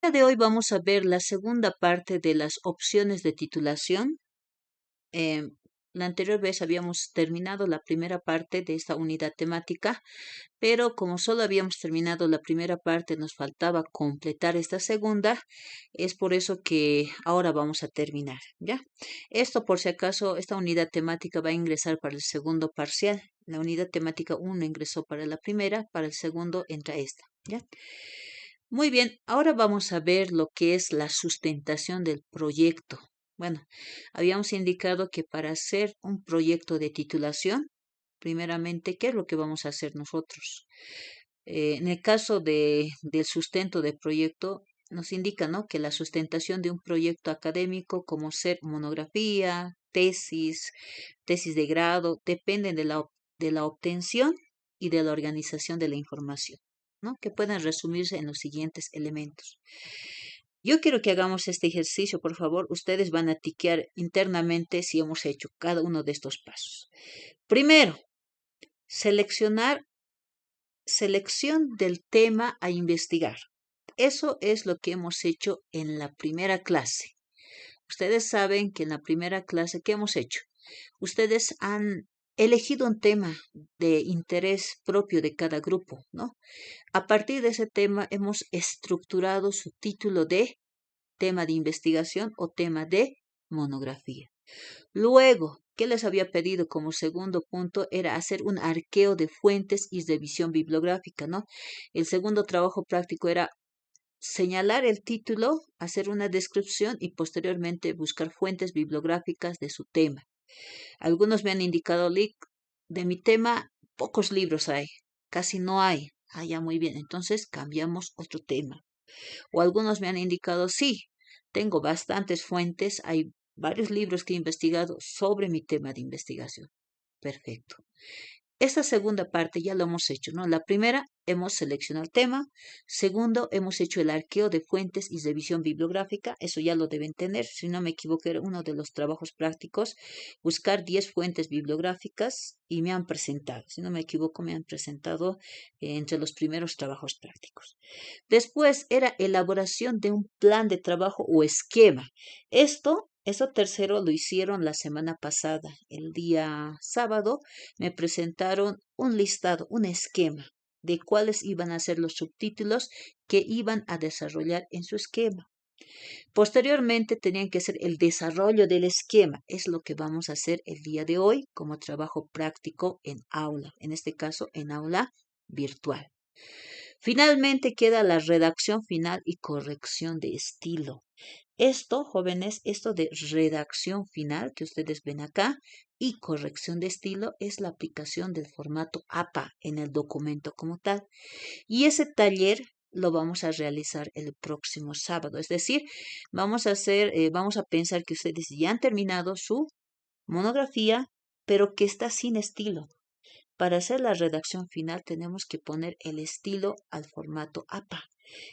día de hoy vamos a ver la segunda parte de las opciones de titulación. Eh, la anterior vez habíamos terminado la primera parte de esta unidad temática, pero como solo habíamos terminado la primera parte, nos faltaba completar esta segunda. Es por eso que ahora vamos a terminar, ¿ya? Esto, por si acaso, esta unidad temática va a ingresar para el segundo parcial. La unidad temática uno ingresó para la primera, para el segundo entra esta, ¿ya? Muy bien, ahora vamos a ver lo que es la sustentación del proyecto. Bueno, habíamos indicado que para hacer un proyecto de titulación, primeramente, ¿qué es lo que vamos a hacer nosotros? En el caso del sustento de proyecto, nos indica, ¿no?, que la sustentación de un proyecto académico, como ser monografía, tesis de grado, dependen de la obtención y de la organización de la información, ¿no?, que pueden resumirse en los siguientes elementos. Yo quiero que hagamos este ejercicio, por favor. Ustedes van a tiquear internamente si hemos hecho cada uno de estos pasos. Primero, selección del tema a investigar. Eso es lo que hemos hecho en la primera clase. Ustedes saben que en la primera clase, ¿qué hemos hecho? Ustedes han elegido un tema de interés propio de cada grupo, ¿no? A partir de ese tema hemos estructurado su título de tema de investigación o tema de monografía. Luego, ¿qué les había pedido como segundo punto? Era hacer un arqueo de fuentes y revisión bibliográfica, ¿no? El segundo trabajo práctico era señalar el título, hacer una descripción y posteriormente buscar fuentes bibliográficas de su tema. Algunos me han indicado, Lick, de mi tema pocos libros hay, casi no hay. Ah, ya, muy bien, entonces cambiamos otro tema. O algunos me han indicado, sí, tengo bastantes fuentes, hay varios libros que he investigado sobre mi tema de investigación. Perfecto. Esta segunda parte ya lo hemos hecho, ¿no? La primera, hemos seleccionado el tema. Segundo, hemos hecho el arqueo de fuentes y revisión bibliográfica. Eso ya lo deben tener. Si no me equivoco, era uno de los trabajos prácticos. Buscar 10 fuentes bibliográficas y me han presentado. Si no me equivoco, me han presentado entre los primeros trabajos prácticos. Después era elaboración de un plan de trabajo o esquema. Eso tercero lo hicieron la semana pasada. El día sábado me presentaron un listado, un esquema de cuáles iban a ser los subtítulos que iban a desarrollar en su esquema. Posteriormente tenían que hacer el desarrollo del esquema. Es lo que vamos a hacer el día de hoy como trabajo práctico en aula, en este caso en aula virtual. Finalmente queda la redacción final y corrección de estilo. Esto, jóvenes, esto de redacción final que ustedes ven acá y corrección de estilo es la aplicación del formato APA en el documento como tal. Y ese taller lo vamos a realizar el próximo sábado. Es decir, vamos a pensar que ustedes ya han terminado su monografía, pero que está sin estilo. Para hacer la redacción final tenemos que poner el estilo al formato APA.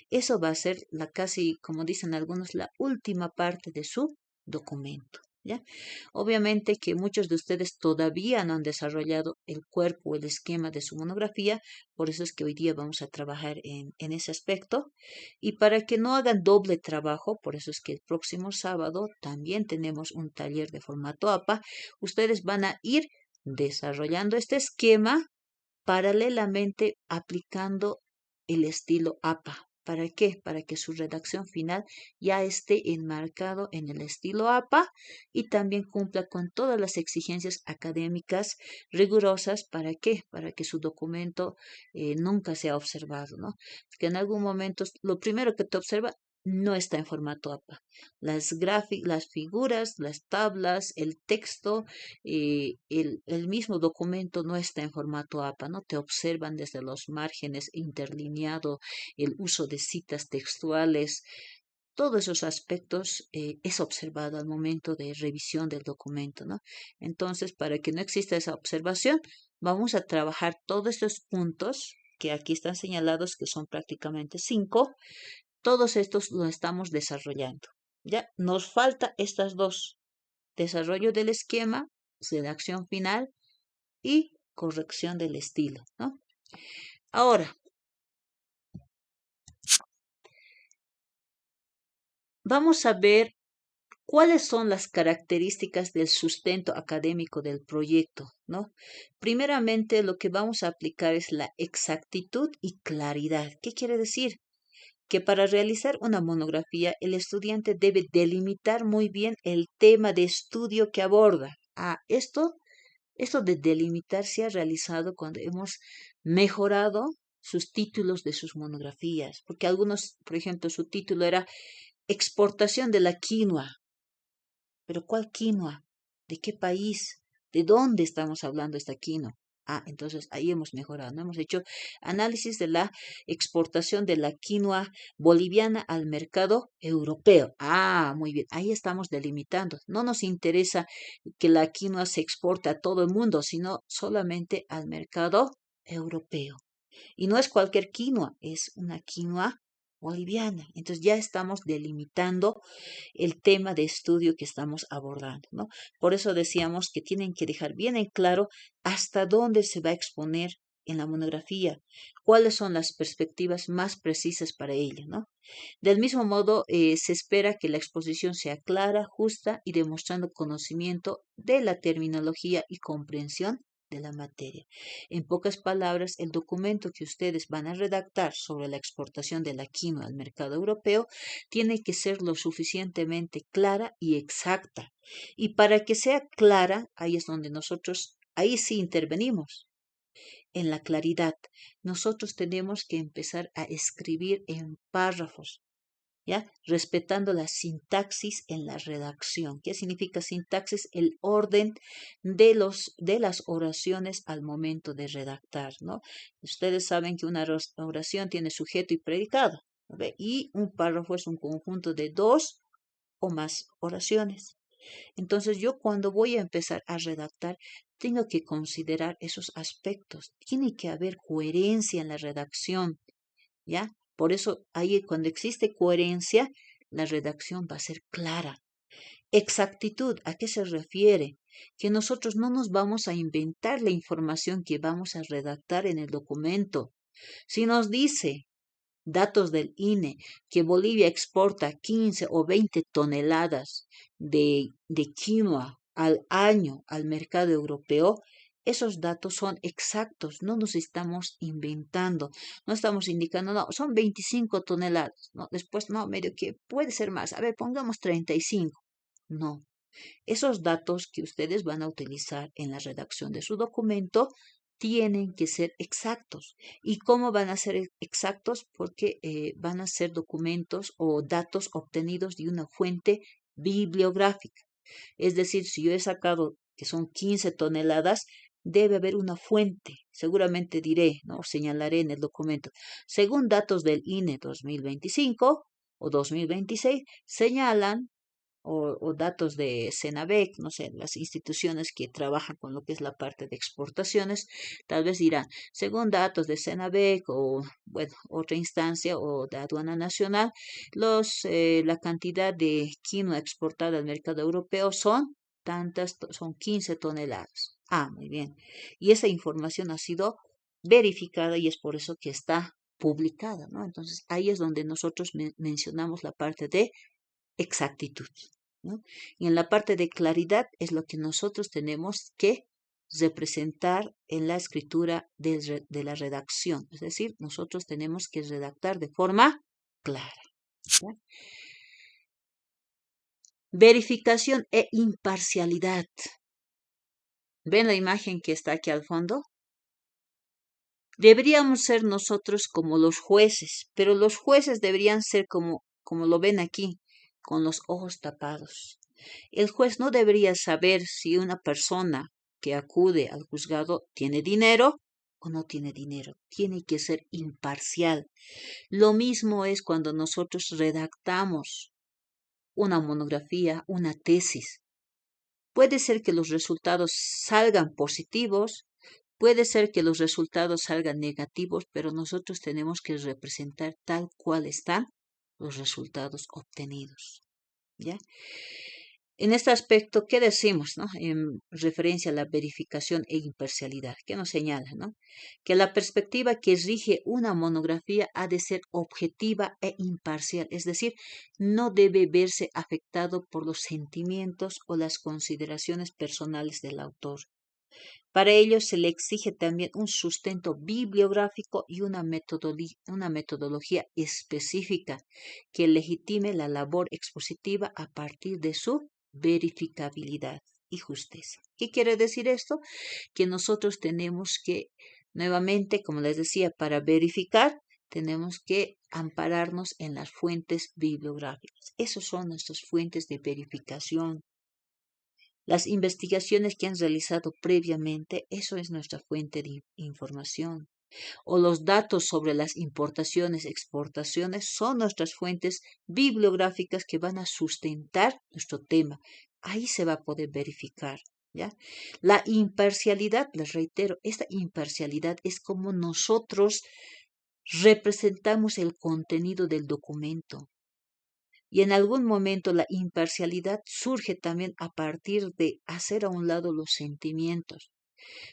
Eso va a ser casi, como dicen algunos, la última parte de su documento, ¿ya? Obviamente que muchos de ustedes todavía no han desarrollado el cuerpo, el esquema de su monografía, por eso es que hoy día vamos a trabajar en ese aspecto. Y para que no hagan doble trabajo, por eso es que el próximo sábado también tenemos un taller de formato APA. Ustedes van a ir desarrollando este esquema paralelamente aplicando el estilo APA. ¿Para qué? Para que su redacción final ya esté enmarcado en el estilo APA y también cumpla con todas las exigencias académicas rigurosas. ¿Para qué? Para que su documento nunca sea observado, ¿no? Porque en algún momento lo primero que te observa no está en formato APA. Las figuras, las tablas, el texto, el mismo documento no está en formato APA, ¿no? Te observan desde los márgenes, interlineado, el uso de citas textuales. Todos esos aspectos es observado al momento de revisión del documento, ¿no? Entonces, para que no exista esa observación, vamos a trabajar todos estos puntos que aquí están señalados, que son prácticamente 5. Todos estos lo estamos desarrollando. Ya nos falta estas dos: desarrollo del esquema, redacción final y corrección del estilo, ¿no? Ahora, vamos a ver cuáles son las características del sustento académico del proyecto, ¿no? Primeramente, lo que vamos a aplicar es la exactitud y claridad. ¿Qué quiere decir? Que para realizar una monografía, el estudiante debe delimitar muy bien el tema de estudio que aborda. Esto de delimitar se ha realizado cuando hemos mejorado sus títulos de sus monografías, porque algunos, por ejemplo, su título era Exportación de la quinoa. Pero ¿cuál quinoa? ¿De qué país? ¿De dónde estamos hablando esta quinoa? Entonces ahí hemos mejorado, ¿no? Hemos hecho análisis de la exportación de la quinoa boliviana al mercado europeo. Muy bien, ahí estamos delimitando. No nos interesa que la quinoa se exporte a todo el mundo, sino solamente al mercado europeo. Y no es cualquier quinoa, es una quinoa boliviana. Entonces ya estamos delimitando el tema de estudio que estamos abordando, ¿no? Por eso decíamos que tienen que dejar bien en claro hasta dónde se va a exponer en la monografía, cuáles son las perspectivas más precisas para ello, ¿no? Del mismo modo, se espera que la exposición sea clara, justa y demostrando conocimiento de la terminología y comprensión de la materia. En pocas palabras, el documento que ustedes van a redactar sobre la exportación de la quinoa al mercado europeo tiene que ser lo suficientemente clara y exacta. Y para que sea clara, ahí es donde ahí sí intervenimos en la claridad. Nosotros tenemos que empezar a escribir en párrafos, ¿ya? Respetando la sintaxis en la redacción. ¿Qué significa sintaxis? El orden de las oraciones al momento de redactar, ¿no? Ustedes saben que una oración tiene sujeto y predicado, ¿ve? Y un párrafo es un conjunto de dos o más oraciones. Entonces yo cuando voy a empezar a redactar, tengo que considerar esos aspectos. Tiene que haber coherencia en la redacción, ¿ya? Por eso ahí cuando existe coherencia, la redacción va a ser clara. Exactitud, ¿a qué se refiere? Que nosotros no nos vamos a inventar la información que vamos a redactar en el documento. Si nos dice datos del INE, que Bolivia exporta 15 o 20 toneladas de quinoa al año al mercado europeo, esos datos son exactos, no nos estamos inventando, no estamos indicando, no, son 25 toneladas, no, después no, medio que puede ser más, a ver, pongamos 35. No, esos datos que ustedes van a utilizar en la redacción de su documento tienen que ser exactos. ¿Y cómo van a ser exactos? Porque van a ser documentos o datos obtenidos de una fuente bibliográfica. Es decir, si yo he sacado que son 15 toneladas, debe haber una fuente. Seguramente diré, ¿no? Señalaré en el documento. Según datos del INE 2025 o 2026, señalan o datos de Cenabec, no sé, las instituciones que trabajan con lo que es la parte de exportaciones, tal vez dirán, según datos de Cenabec o, bueno, otra instancia o de aduana nacional, la cantidad de quinoa exportada al mercado europeo son son 15 toneladas. Muy bien. Y esa información ha sido verificada y es por eso que está publicada, ¿no? Entonces, ahí es donde nosotros mencionamos la parte de exactitud, ¿no? Y en la parte de claridad es lo que nosotros tenemos que representar en la escritura de la redacción. Es decir, nosotros tenemos que redactar de forma clara, ¿ya? Verificación e imparcialidad. ¿Ven la imagen que está aquí al fondo? Deberíamos ser nosotros como los jueces, pero los jueces deberían ser como lo ven aquí, con los ojos tapados. El juez no debería saber si una persona que acude al juzgado tiene dinero o no tiene dinero. Tiene que ser imparcial. Lo mismo es cuando nosotros redactamos una monografía, una tesis. Puede ser que los resultados salgan positivos, puede ser que los resultados salgan negativos, pero nosotros tenemos que representar tal cual están los resultados obtenidos, ¿ya? En este aspecto, ¿qué decimos, no? En referencia a la verificación e imparcialidad, ¿qué nos señala, no? Que la perspectiva que rige una monografía ha de ser objetiva e imparcial, es decir, no debe verse afectado por los sentimientos o las consideraciones personales del autor. Para ello se le exige también un sustento bibliográfico y una metodología específica que legitime la labor expositiva a partir de su verificabilidad y justeza. ¿Qué quiere decir esto? Que nosotros tenemos que, nuevamente, como les decía, para verificar, tenemos que ampararnos en las fuentes bibliográficas. Esas son nuestras fuentes de verificación. Las investigaciones que han realizado previamente, eso es nuestra fuente de información. O los datos sobre las importaciones, exportaciones, son nuestras fuentes bibliográficas que van a sustentar nuestro tema. Ahí se va a poder verificar. ¿Ya? La imparcialidad, les reitero, esta imparcialidad es como nosotros representamos el contenido del documento. Y en algún momento la imparcialidad surge también a partir de hacer a un lado los sentimientos.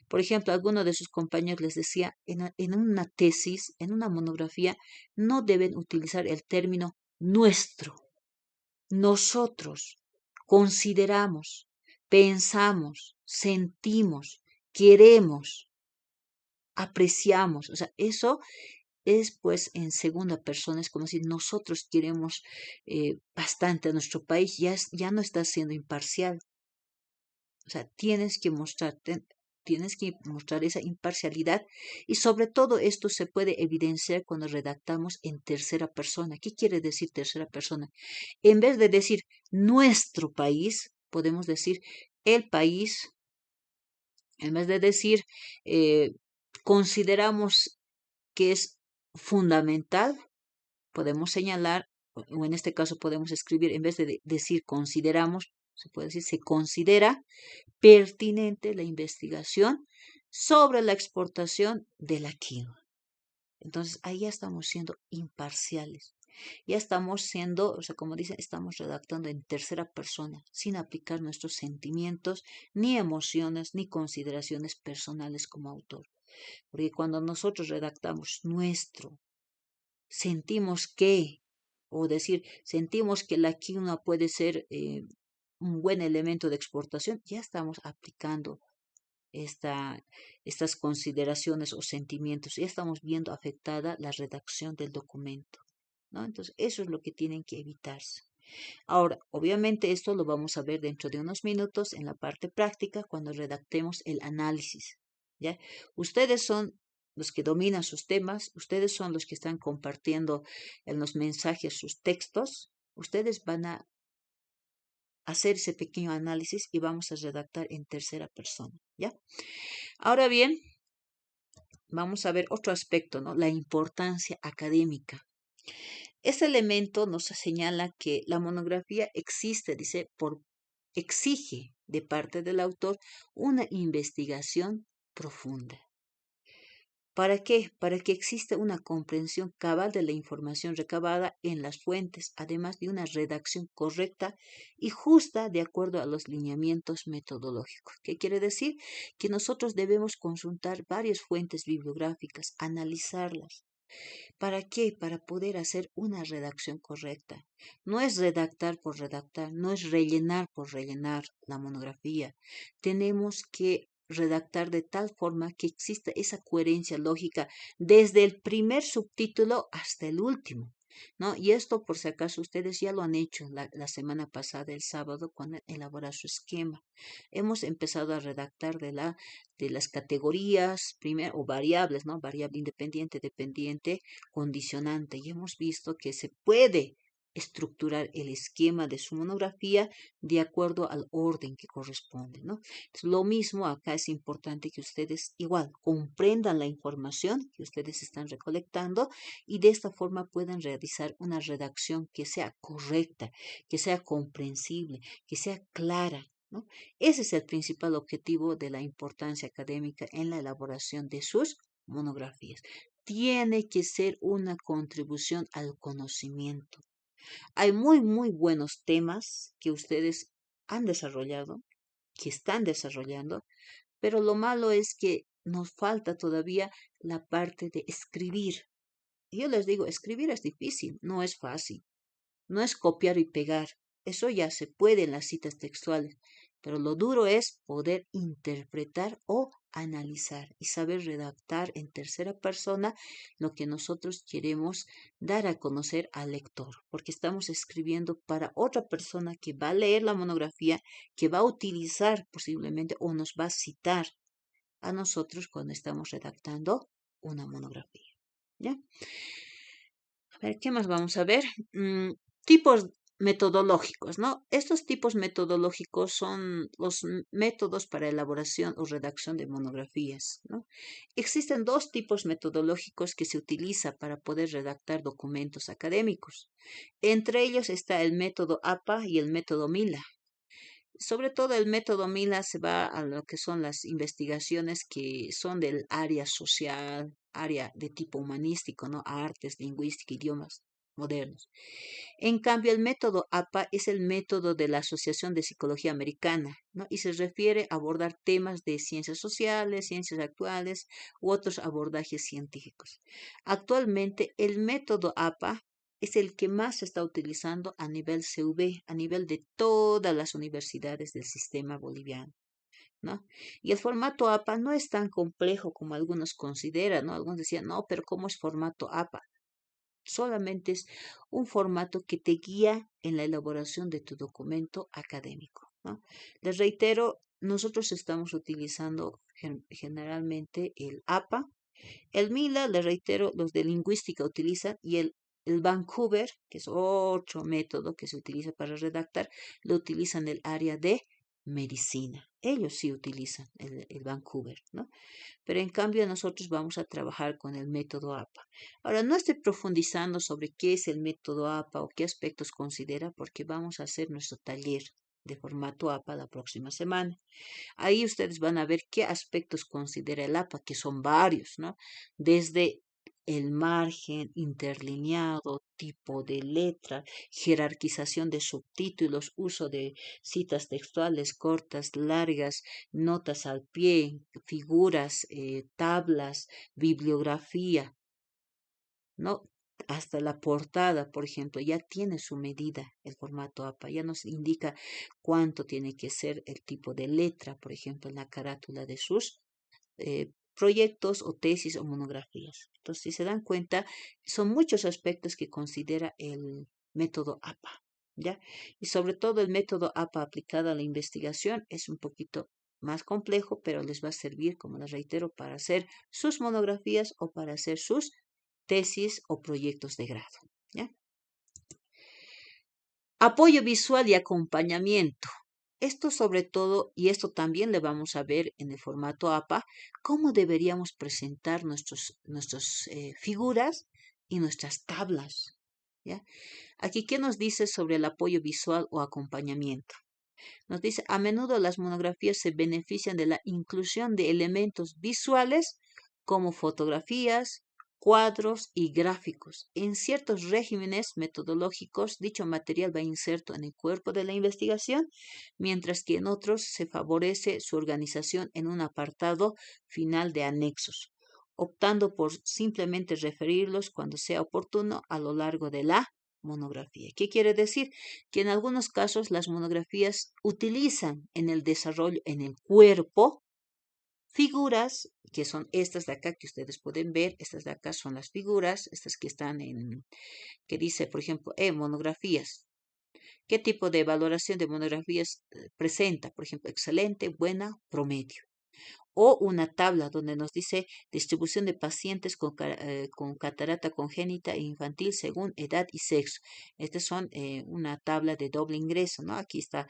Por ejemplo, alguno de sus compañeros les decía, en una tesis, en una monografía, no deben utilizar el término nuestro, nosotros, consideramos, pensamos, sentimos, queremos, apreciamos. O sea, eso es pues en segunda persona, es como si nosotros queremos bastante a nuestro país, ya no estás siendo imparcial. O sea, tienes que mostrar esa imparcialidad y sobre todo esto se puede evidenciar cuando redactamos en tercera persona. ¿Qué quiere decir tercera persona? En vez de decir nuestro país, podemos decir el país, en vez de decir consideramos que es fundamental, podemos señalar, o en este caso podemos escribir, en vez de decir consideramos, se puede decir se considera pertinente la investigación sobre la exportación de la quinoa. Entonces, ahí ya estamos siendo imparciales. Ya estamos siendo, o sea, como dicen, estamos redactando en tercera persona, sin aplicar nuestros sentimientos, ni emociones, ni consideraciones personales como autor. Porque cuando nosotros redactamos sentimos que, o decir, sentimos que la quinoa puede ser un buen elemento de exportación, ya estamos aplicando estas consideraciones o sentimientos, ya estamos viendo afectada la redacción del documento, ¿no? Entonces, eso es lo que tienen que evitarse. Ahora, obviamente esto lo vamos a ver dentro de unos minutos en la parte práctica cuando redactemos el análisis, ¿ya? Ustedes son los que dominan sus temas, ustedes son los que están compartiendo en los mensajes sus textos, ustedes van a hacer ese pequeño análisis y vamos a redactar en tercera persona, ¿ya? Ahora bien, vamos a ver otro aspecto, ¿no? La importancia académica. Este elemento nos señala que la monografía existe, dice, exige de parte del autor una investigación profunda. ¿Para qué? Para que exista una comprensión cabal de la información recabada en las fuentes, además de una redacción correcta y justa de acuerdo a los lineamientos metodológicos. ¿Qué quiere decir? Que nosotros debemos consultar varias fuentes bibliográficas, analizarlas. ¿Para qué? Para poder hacer una redacción correcta. No es redactar por redactar, no es rellenar por rellenar la monografía. Tenemos que redactar de tal forma que exista esa coherencia lógica desde el primer subtítulo hasta el último, ¿no? Y esto, por si acaso, ustedes ya lo han hecho la semana pasada, el sábado, cuando elaboran su esquema. Hemos empezado a redactar de las categorías, primero, o variables, ¿no? Variable independiente, dependiente, condicionante. Y hemos visto que se puede estructurar el esquema de su monografía de acuerdo al orden que corresponde, ¿no? Entonces, lo mismo acá es importante que ustedes igual comprendan la información que ustedes están recolectando y de esta forma puedan realizar una redacción que sea correcta, que sea comprensible, que sea clara, ¿no? Ese es el principal objetivo de la importancia académica en la elaboración de sus monografías. Tiene que ser una contribución al conocimiento. Hay muy buenos temas que ustedes han desarrollado, que están desarrollando, pero lo malo es que nos falta todavía la parte de escribir. Y yo les digo, escribir es difícil, no es fácil. No es copiar y pegar, eso ya se puede en las citas textuales, pero lo duro es poder interpretar o analizar y saber redactar en tercera persona lo que nosotros queremos dar a conocer al lector, porque estamos escribiendo para otra persona que va a leer la monografía, que va a utilizar posiblemente o nos va a citar a nosotros cuando estamos redactando una monografía. ¿Ya? A ver, ¿qué más vamos a ver? Tipos metodológicos, ¿no? Estos tipos metodológicos son los métodos para elaboración o redacción de monografías, ¿no? Existen dos tipos metodológicos que se utiliza para poder redactar documentos académicos. Entre ellos está el método APA y el método MILA. Sobre todo el método MILA se va a lo que son las investigaciones que son del área social, área de tipo humanístico, ¿no? Artes, lingüística, idiomas modernos. En cambio, el método APA es el método de la Asociación de Psicología Americana, ¿no? Y se refiere a abordar temas de ciencias sociales, ciencias actuales u otros abordajes científicos. Actualmente, el método APA es el que más se está utilizando a nivel CV, a nivel de todas las universidades del sistema boliviano, ¿no? Y el formato APA no es tan complejo como algunos consideran, ¿no? Algunos decían, no, pero ¿cómo es formato APA? Solamente es un formato que te guía en la elaboración de tu documento académico, ¿no? Les reitero, nosotros estamos utilizando generalmente el APA. El MILA, les reitero, los de lingüística utilizan y el Vancouver, que es otro método que se utiliza para redactar, lo utilizan el área de medicina. Ellos sí utilizan el Vancouver, ¿no? Pero en cambio nosotros vamos a trabajar con el método APA. Ahora, no estoy profundizando sobre qué es el método APA o qué aspectos considera, porque vamos a hacer nuestro taller de formato APA la próxima semana. Ahí ustedes van a ver qué aspectos considera el APA, que son varios, ¿no? Desde el margen, interlineado, tipo de letra, jerarquización de subtítulos, uso de citas textuales cortas, largas, notas al pie, figuras, tablas, bibliografía, ¿no? Hasta la portada, por ejemplo, ya tiene su medida el formato APA, ya nos indica cuánto tiene que ser el tipo de letra, por ejemplo, en la carátula de sus proyectos o tesis o monografías. Entonces, si se dan cuenta, son muchos aspectos que considera el método APA, ¿ya? Y sobre todo el método APA aplicado a la investigación es un poquito más complejo, pero les va a servir, como les reitero, para hacer sus monografías o para hacer sus tesis o proyectos de grado, ¿ya? Apoyo visual y acompañamiento. Esto sobre todo, y esto también le vamos a ver en el formato APA, cómo deberíamos presentar nuestras figuras y nuestras tablas, ¿ya? Aquí, ¿qué nos dice sobre el apoyo visual o acompañamiento? Nos dice, a menudo las monografías se benefician de la inclusión de elementos visuales como fotografías, cuadros y gráficos. En ciertos regímenes metodológicos, dicho material va inserto en el cuerpo de la investigación, mientras que en otros se favorece su organización en un apartado final de anexos, optando por simplemente referirlos cuando sea oportuno a lo largo de la monografía. ¿Qué quiere decir? Que en algunos casos las monografías utilizan en el desarrollo, en el cuerpo, figuras, que son estas de acá que ustedes pueden ver, estas de acá son las figuras, estas que están que dice, por ejemplo, monografías. ¿Qué tipo de valoración de monografías presenta? Por ejemplo, excelente, buena, promedio. O una tabla donde nos dice distribución de pacientes con catarata congénita e infantil según edad y sexo. Estas son una tabla de doble ingreso, ¿no? Aquí está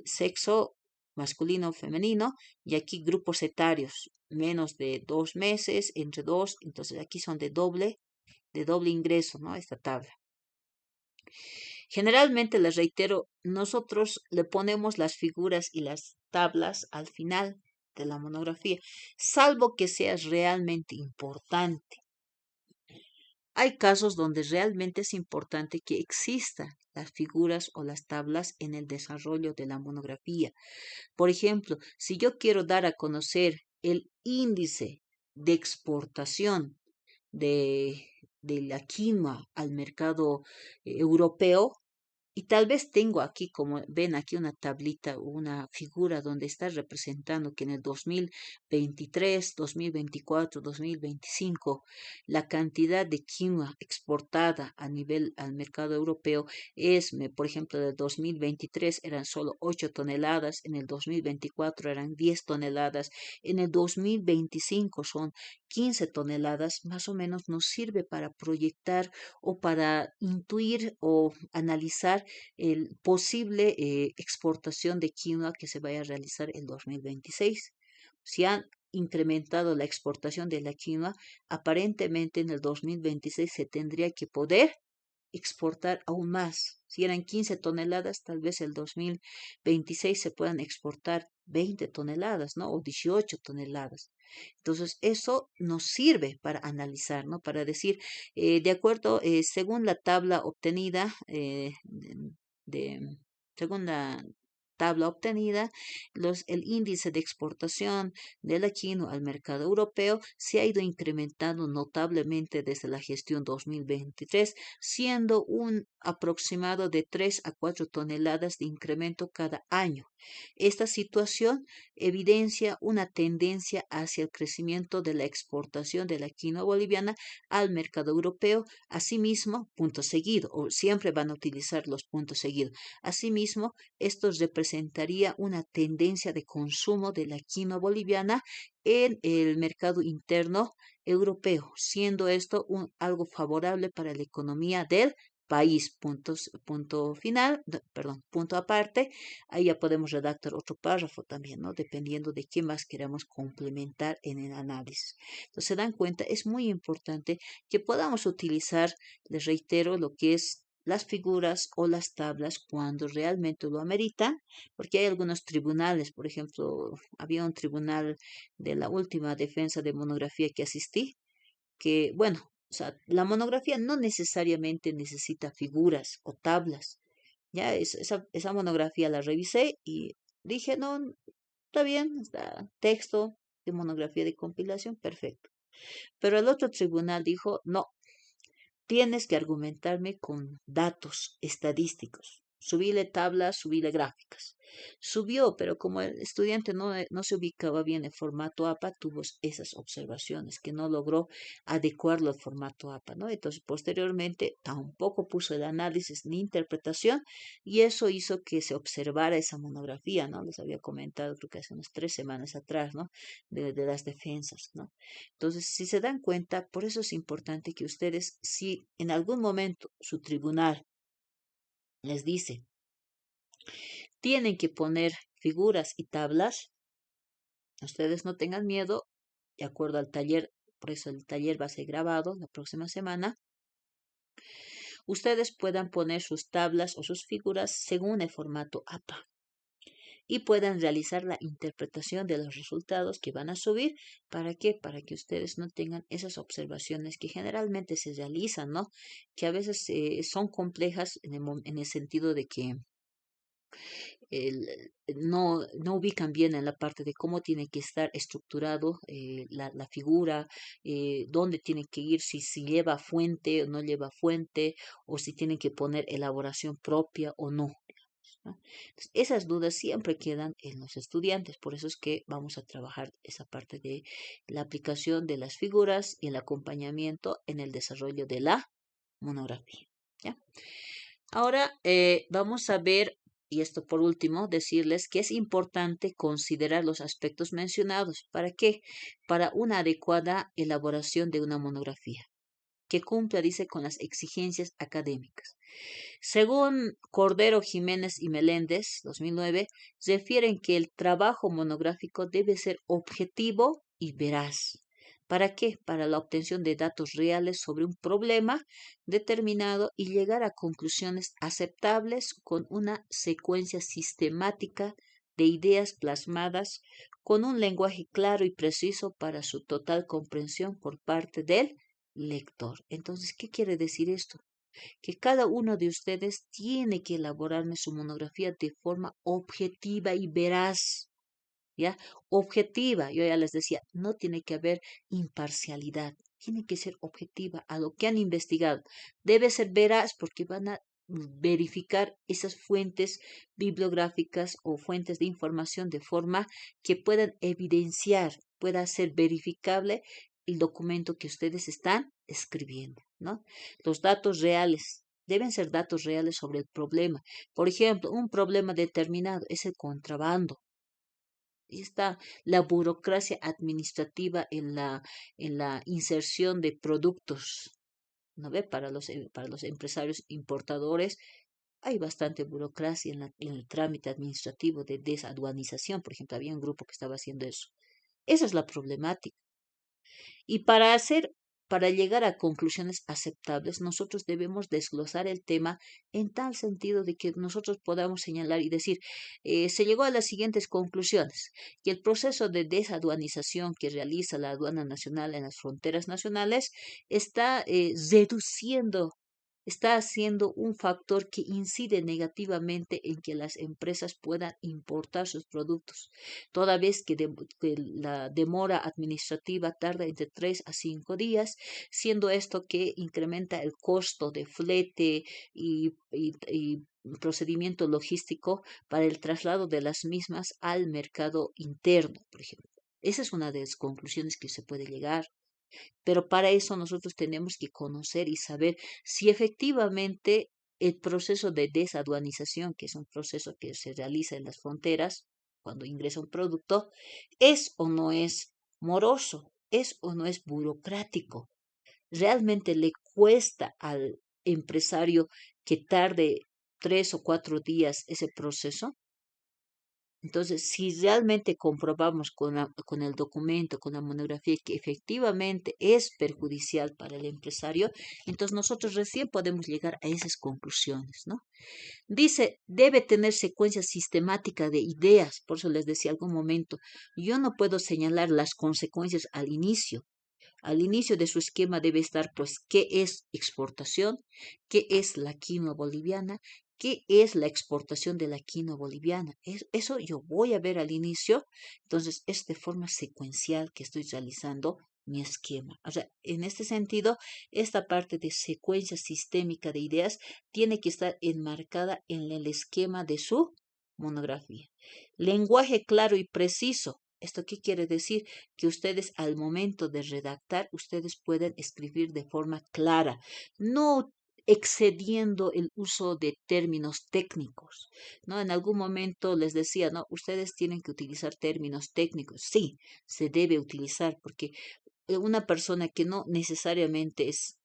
sexo masculino o femenino y aquí grupos etarios, menos de 2 meses, entre 2, entonces aquí son de doble ingreso, ¿no? Esta tabla. Generalmente, les reitero, nosotros le ponemos las figuras y las tablas al final de la monografía, salvo que sea realmente importante. Hay casos donde realmente es importante que existan las figuras o las tablas en el desarrollo de la monografía. Por ejemplo, si yo quiero dar a conocer el índice de exportación de, de la quinoa al mercado europeo, y tal vez tengo aquí, como ven aquí, una tablita, una figura donde está representando que en el 2023, 2024, 2025, la cantidad de quinoa exportada a nivel al mercado europeo es, por ejemplo, del 2023 eran solo 8 toneladas, en el 2024 eran 10 toneladas, en el 2025 son 15 toneladas, más o menos nos sirve para proyectar o para intuir o analizar el posible exportación de quinoa que se vaya a realizar en 2026. Si han incrementado la exportación de la quinoa, aparentemente en el 2026 se tendría que poder exportar aún más. Si eran 15 toneladas, tal vez el 2026 se puedan exportar 20 toneladas, ¿no? O 18 toneladas. Entonces, eso nos sirve para analizar, ¿no? Para decir, de acuerdo, según la tabla obtenida, de, según la tabla obtenida, el índice de exportación de la quinoa al mercado europeo se ha ido incrementando notablemente desde la gestión 2023, siendo un aproximado de 3 a 4 toneladas de incremento cada año. Esta situación evidencia una tendencia hacia el crecimiento de la exportación de la quinoa boliviana al mercado europeo. Asimismo, punto seguido, o siempre van a utilizar los puntos seguidos. Asimismo, esto representaría una tendencia de consumo de la quinoa boliviana en el mercado interno europeo, siendo esto algo favorable para la economía del país. Punto final, perdón, punto aparte. Ahí ya podemos redactar otro párrafo también, ¿no? Dependiendo de qué más queramos complementar en el análisis. Entonces, se dan cuenta, es muy importante que podamos utilizar, les reitero, lo que es las figuras o las tablas cuando realmente lo amerita, porque hay algunos tribunales, por ejemplo, había un tribunal de la última defensa de monografía que asistí, que, bueno, o sea, la monografía no necesariamente necesita figuras o tablas. Ya esa monografía la revisé y dije, no, está bien, está texto de monografía de compilación, perfecto. Pero el otro tribunal dijo, no, tienes que argumentarme con datos estadísticos. Subíle tablas, subíle gráficas. Subió, pero como el estudiante no se ubicaba bien en formato APA, tuvo esas observaciones que no logró adecuarlo al formato APA, ¿no? Entonces, posteriormente, tampoco puso el análisis ni interpretación y eso hizo que se observara esa monografía, ¿no? Les había comentado, creo que hace unas 3 semanas atrás, ¿no? De las defensas, ¿no? Entonces, si se dan cuenta, por eso es importante que ustedes, si en algún momento su tribunal les dice, tienen que poner figuras y tablas, ustedes no tengan miedo, de acuerdo al taller, por eso el taller va a ser grabado la próxima semana, ustedes puedan poner sus tablas o sus figuras según el formato APA y puedan realizar la interpretación de los resultados que van a subir. ¿Para qué? Para que ustedes no tengan esas observaciones que generalmente se realizan, ¿no? Que a veces son complejas en el sentido de que no ubican bien en la parte de cómo tiene que estar estructurado la figura, dónde tiene que ir, si lleva fuente o no lleva fuente, o si tienen que poner elaboración propia o no. ¿No? Entonces, esas dudas siempre quedan en los estudiantes, por eso es que vamos a trabajar esa parte de la aplicación de las figuras y el acompañamiento en el desarrollo de la monografía. ¿Ya? Ahora vamos a ver, y esto por último, decirles que es importante considerar los aspectos mencionados. ¿Para qué? Para una adecuada elaboración de una monografía que cumpla, dice, con las exigencias académicas. Según Cordero Jiménez y Meléndez, 2009, refieren que el trabajo monográfico debe ser objetivo y veraz. ¿Para qué? Para la obtención de datos reales sobre un problema determinado y llegar a conclusiones aceptables con una secuencia sistemática de ideas plasmadas con un lenguaje claro y preciso para su total comprensión por parte del lector. Entonces, ¿qué quiere decir esto? Que cada uno de ustedes tiene que elaborarme su monografía de forma objetiva y veraz. ¿Ya? Objetiva, yo ya les decía, no tiene que haber imparcialidad, tiene que ser objetiva a lo que han investigado. Debe ser veraz porque van a verificar esas fuentes bibliográficas o fuentes de información de forma que puedan evidenciar, pueda ser verificable el documento que ustedes están escribiendo, ¿no? Los datos reales. Deben ser datos reales sobre el problema. Por ejemplo, un problema determinado es el contrabando. Está la burocracia administrativa en la inserción de productos, ¿no ve? Para los empresarios importadores hay bastante burocracia en el trámite administrativo de desaduanización. Por ejemplo, había un grupo que estaba haciendo eso. Esa es la problemática. Y para llegar a conclusiones aceptables, nosotros debemos desglosar el tema en tal sentido de que nosotros podamos señalar y decir, se llegó a las siguientes conclusiones, que el proceso de desaduanización que realiza la aduana nacional en las fronteras nacionales está reduciendo, está siendo un factor que incide negativamente en que las empresas puedan importar sus productos, toda vez que la demora administrativa tarda entre 3 a 5 días, siendo esto que incrementa el costo de flete y procedimiento logístico para el traslado de las mismas al mercado interno, por ejemplo. Esa es una de las conclusiones que se puede llegar. Pero para eso nosotros tenemos que conocer y saber si efectivamente el proceso de desaduanización, que es un proceso que se realiza en las fronteras cuando ingresa un producto, es o no es moroso, es o no es burocrático. ¿Realmente le cuesta al empresario que tarde 3 o 4 días ese proceso? Entonces, si realmente comprobamos con el documento, con la monografía, que efectivamente es perjudicial para el empresario, entonces nosotros recién podemos llegar a esas conclusiones, ¿no? Dice, debe tener secuencia sistemática de ideas, por eso les decía algún momento, yo no puedo señalar las consecuencias al inicio. Al inicio de su esquema debe estar, pues, qué es exportación, qué es la quinoa boliviana, qué es la exportación de la quinoa boliviana. Eso yo voy a ver al inicio. Entonces, es de forma secuencial que estoy realizando mi esquema. O sea, en este sentido, esta parte de secuencia sistémica de ideas tiene que estar enmarcada en el esquema de su monografía. Lenguaje claro y preciso. ¿Esto qué quiere decir? Que ustedes al momento de redactar, ustedes pueden escribir de forma clara, no excediendo el uso de términos técnicos, ¿no? En algún momento les decía, no, ustedes tienen que utilizar términos técnicos. Sí, se debe utilizar porque una persona que no necesariamente es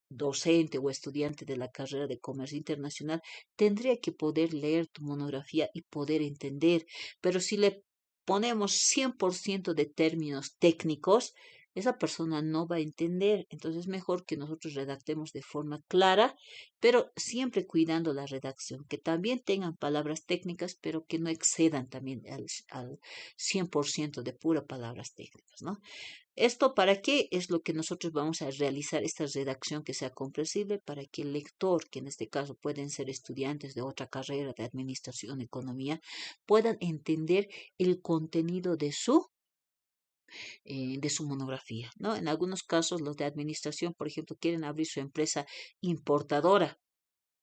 docente o estudiante de la carrera de comercio internacional, tendría que poder leer tu monografía y poder entender. Pero si le ponemos 100% de términos técnicos, esa persona no va a entender. Entonces es mejor que nosotros redactemos de forma clara, pero siempre cuidando la redacción, que también tengan palabras técnicas, pero que no excedan también al 100% de pura palabras técnicas, ¿no? ¿Esto para qué es lo que nosotros vamos a realizar esta redacción que sea comprensible para que el lector, que en este caso pueden ser estudiantes de otra carrera de administración, economía, puedan entender el contenido de su monografía, ¿no? En algunos casos, los de administración, por ejemplo, quieren abrir su empresa importadora,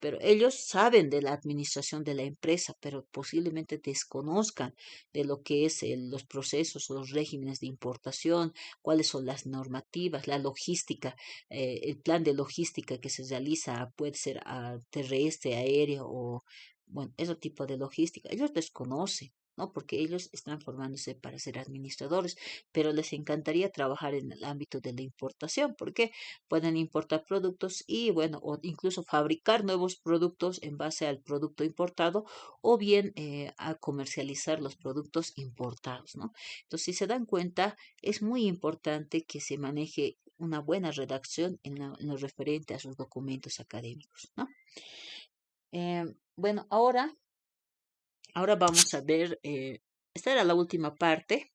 pero ellos saben de la administración de la empresa, pero posiblemente desconozcan de lo que es los procesos, los regímenes de importación, cuáles son las normativas, la logística, el plan de logística que se realiza puede ser terrestre, aéreo o, bueno, ese tipo de logística. Ellos desconocen. ¿No? Porque ellos están formándose para ser administradores, pero les encantaría trabajar en el ámbito de la importación, porque pueden importar productos y, bueno, o incluso fabricar nuevos productos en base al producto importado o bien a comercializar los productos importados, ¿no? Entonces, si se dan cuenta, es muy importante que se maneje una buena redacción en lo referente a sus documentos académicos, ¿no? Bueno, ahora vamos a ver, esta era la última parte